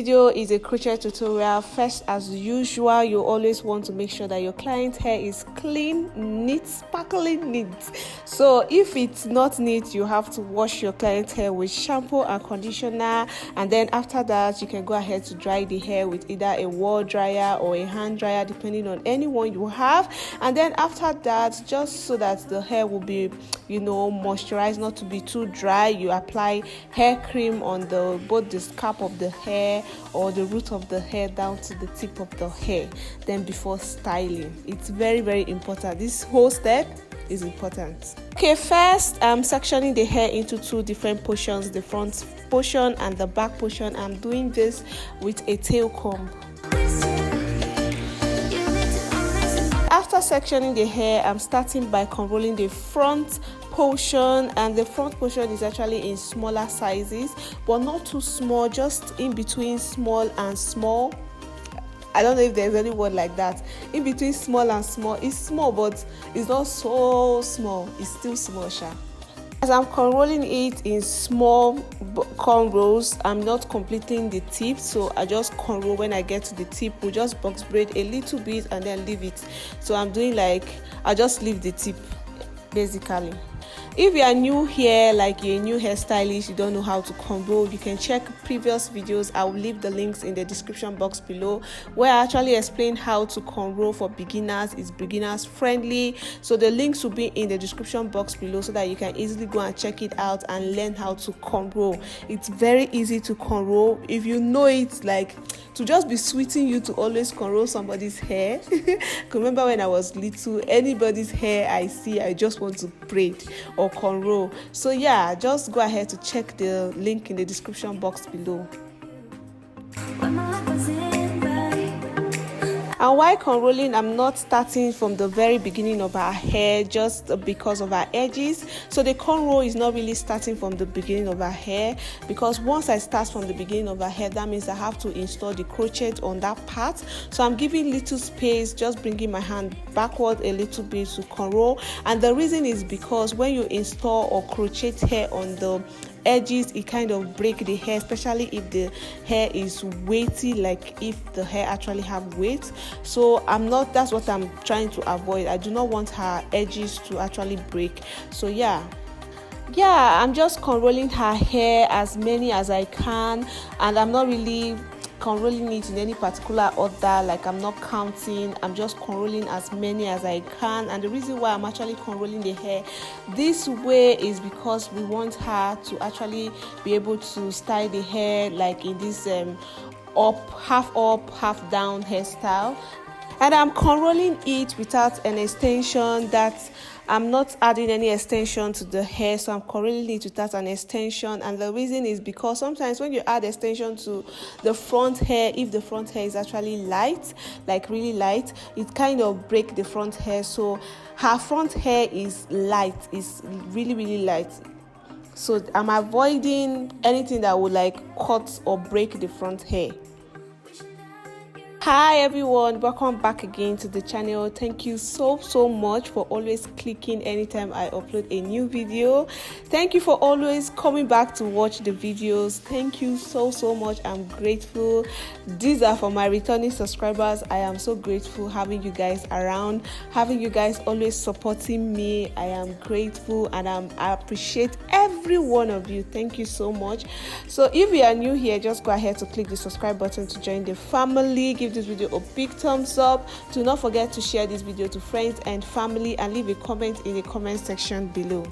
video is a crochet tutorial. First, as usual, you always want to make sure that your client's hair is clean, neat, sparkling neat. So if it's not neat, you have to wash your client's hair with shampoo and conditioner, and then after that you can go ahead to dry the hair with either a wall dryer or a hand dryer, depending on any one you have. And then after that, just so that the hair will be, moisturized, not to be too dry, you apply hair cream on both the scalp of the hair or the root of the hair down to the tip of the hair, then before styling. It's very, very important. This whole step is important. Okay, first I'm sectioning the hair into two different portions, the front portion and the back portion. I'm doing this with a tail comb. After sectioning the hair, I'm starting by unrolling the front portion, and the front portion is actually in smaller sizes, but not too small, just in between small and small. I don't know if there's any word like that. In between small and small. It's small, but it's not so small. It's still small, sha. As I'm unrolling it in small cornrows, I'm not completing the tip, so I just unroll. When I get to the tip, we'll just box braid a little bit and then leave it. So I'm doing I just leave the tip, basically. If you are new here, like you're a new hairstylist, you don't know how to cornrow, you can check previous videos. I will leave the links in the description box below, where I actually explain how to cornrow for beginners. It's beginners friendly, so the links will be in the description box below so that you can easily go and check it out and learn how to cornrow. It's very easy to cornrow if you know it. To just be sweeting you to always cornrow somebody's hair. Remember when I was little, anybody's hair I see, I just want to braid or cornrow. So yeah, just go ahead to check the link in the description box below. And while cornrolling, I'm not starting from the very beginning of our hair just because of our edges. So the cornrow is not really starting from the beginning of our hair, because once I start from the beginning of our hair, that means I have to install the crochet on that part. So I'm giving little space, just bringing my hand backward a little bit to cornrow. And the reason is because when you install or crochet hair on the edges, it kind of break the hair, especially if the hair is weighty, like if the hair actually have weight. So that's what I'm trying to avoid. I do not want her edges to actually break. So yeah, I'm just unrolling her hair as many as I can, and I'm not really unrolling it in any particular order. I'm not counting, I'm just unrolling as many as I can. And the reason why I'm actually unrolling the hair this way is because we want her to actually be able to style the hair in this half up, half down hairstyle. And I'm unrolling it without an extension. That I'm not adding any extension to the hair, so I'm unrolling it without an extension. And the reason is because sometimes when you add extension to the front hair, if the front hair is actually light, really light, it kind of break the front hair. So her front hair is light, is really, really light. So I'm avoiding anything that would cut or break the front hair. Hi everyone, welcome back again to the channel. Thank you so much for always clicking anytime I upload a new video. Thank you for always coming back to watch the videos. Thank you so much. I'm grateful. These are for my returning subscribers. I am so grateful having you guys around, having you guys always supporting me. I am grateful, and I appreciate every one of you. Thank you so much. So if you are new here, just go ahead to click the subscribe button to join the family. Give this video a big thumbs up. Do not forget to share this video to friends and family, and leave a comment in the comment section below.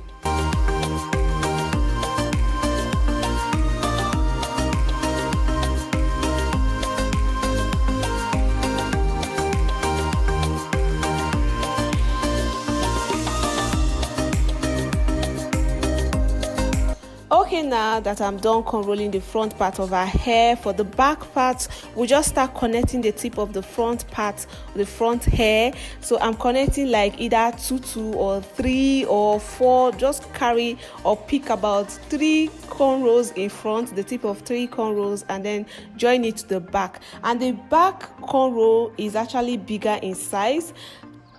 Okay, now that I'm done unrolling the front part of our hair, for the back part, we'll just start connecting the tip of the front part, the front hair. So I'm connecting either 2 or 3 or 4. Just carry or pick about 3 cornrows in front, the tip of 3 cornrows, and then join it to the back. And the back cornrow is actually bigger in size.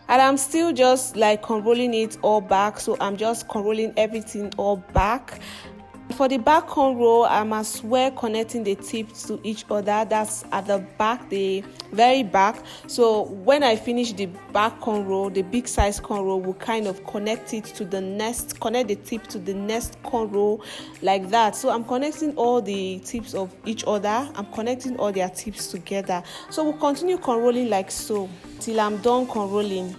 And I'm still just unrolling it all back, so I'm just unrolling everything all back. For the back cornrow, I'm as well connecting the tips to each other. That's at the back, the very back. So when I finish the back cornrow, the big size cornrow will kind of connect it to the next, connect the tip to the next cornrow like that. So I'm connecting all the tips of each other. I'm connecting all their tips together. So we'll continue cornrolling like so till I'm done cornrolling.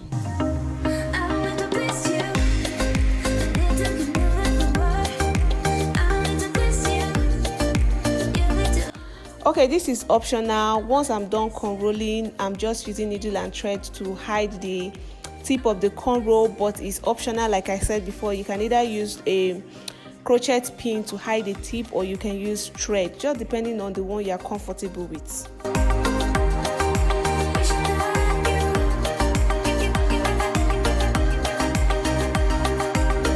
Okay, this is optional. Once I'm done cornrolling, I'm just using needle and thread to hide the tip of the cornrow, but it's optional. Like I said before, you can either use a crochet pin to hide the tip, or you can use thread, just depending on the one you are comfortable with.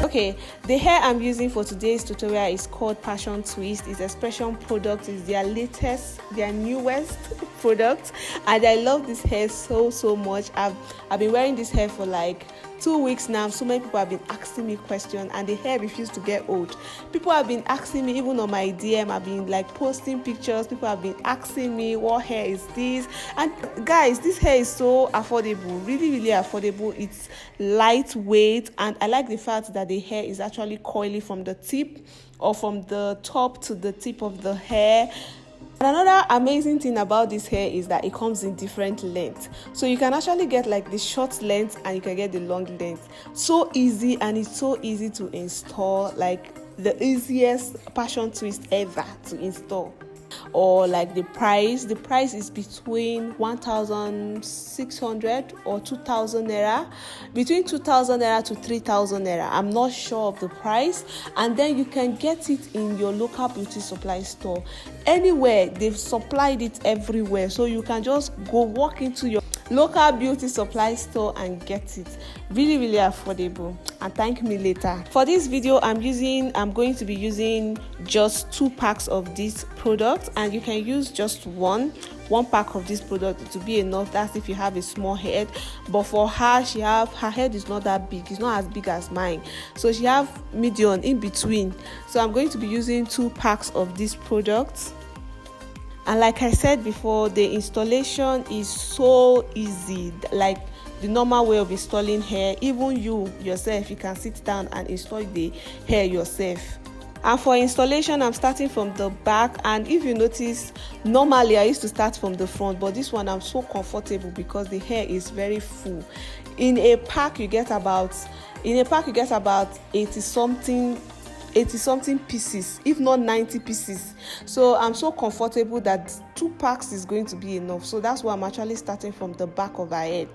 Okay, the hair I'm using for today's tutorial is called Passion Twist. It's Xpression product. It's their latest, their newest product, and I love this hair so much. I've been wearing this hair for like 2 weeks now. So many people have been asking me questions, and the hair refused to get old. People have been asking me, even on my DM, I've been like posting pictures. People have been asking me, what hair is this? And guys, this hair is so affordable, really affordable. It's lightweight, and I like the fact that the hair is actually coily from the tip, or from the top to the tip of the hair. And another amazing thing about this hair is that it comes in different lengths, so you can actually get like the short length and you can get the long length. So easy, and it's so easy to install, like the easiest Passion Twist ever to install. Or like the price is between 1,600 or 2,000 naira, between 2,000 naira to 3,000 naira. I'm not sure of the price. And then you can get it in your local beauty supply store. Anywhere, they've supplied it everywhere, so you can just go walk into your local beauty supply store and get it. Really affordable, and thank me later. For this video, I'm going to be using just 2 packs of this product, and you can use just one pack of this product to be enough. That's if you have a small head, but for her, her head is not that big. It's not as big as mine, so she have medium in between. So I'm going to be using 2 packs of this product. And like I said before, the installation is so easy, like the normal way of installing hair. Even you yourself, you can sit down and install the hair yourself. And for installation, I'm starting from the back, and if you notice, normally I used to start from the front, but this one I'm so comfortable because the hair is very full. In a pack you get about 80 something pieces, if not 90 pieces. So I'm so comfortable that 2 packs is going to be enough. So that's why I'm actually starting from the back of her head.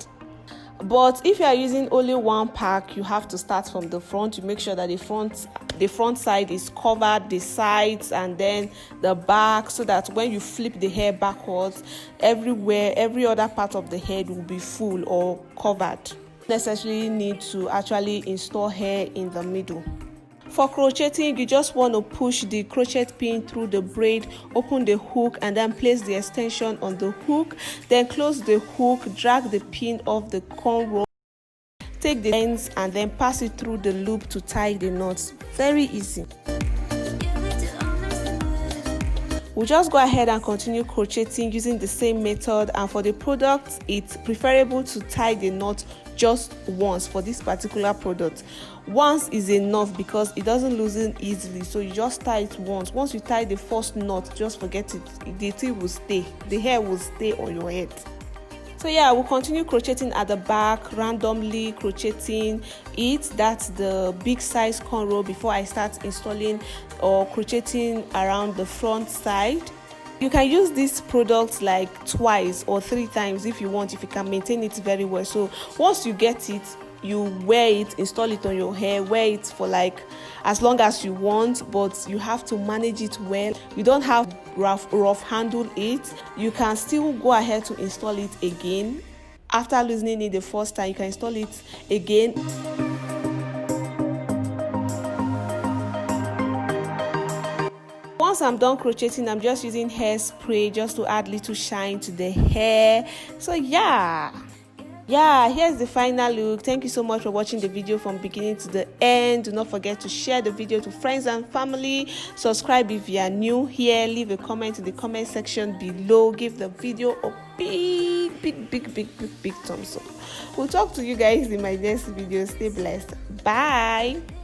But if you are using only 1 pack, you have to start from the front. You make sure that the front side is covered, the sides, and then the back, so that when you flip the hair backwards, everywhere, every other part of the head will be full or covered. Necessarily need to actually install hair in the middle. For crocheting, you just want to push the crochet pin through the braid, open the hook, and then place the extension on the hook. Then close the hook, drag the pin off the cornrow, take the ends, and then pass it through the loop to tie the knots. Very easy. We'll just go ahead and continue crocheting using the same method. And for the product, it's preferable to tie the knot just once. For this particular product, once is enough because it doesn't loosen easily. So you just tie it once. Once you tie the first knot, just forget it. The thing will stay, the hair will stay on your head. So yeah, we'll continue crocheting at the back, randomly crocheting it. That's the big size cornrow before I start installing or crocheting around the front side. You can use this product like 2 or 3 times if you want, if you can maintain it very well. So once you get it, you wear it, install it on your hair, wear it for like as long as you want, but you have to manage it well. You don't have rough handle it. You can still go ahead to install it again. After loosening it the first time, you can install it again. Once I'm done crocheting, I'm just using hairspray just to add little shine to the hair. So yeah, yeah, here's the final look. Thank you so much for watching the video from beginning to the end. Do not forget to share the video to friends and family. Subscribe if you are new here. Leave a comment in the comment section below. Give the video a big thumbs up. We'll talk to you guys in my next video. Stay blessed. Bye.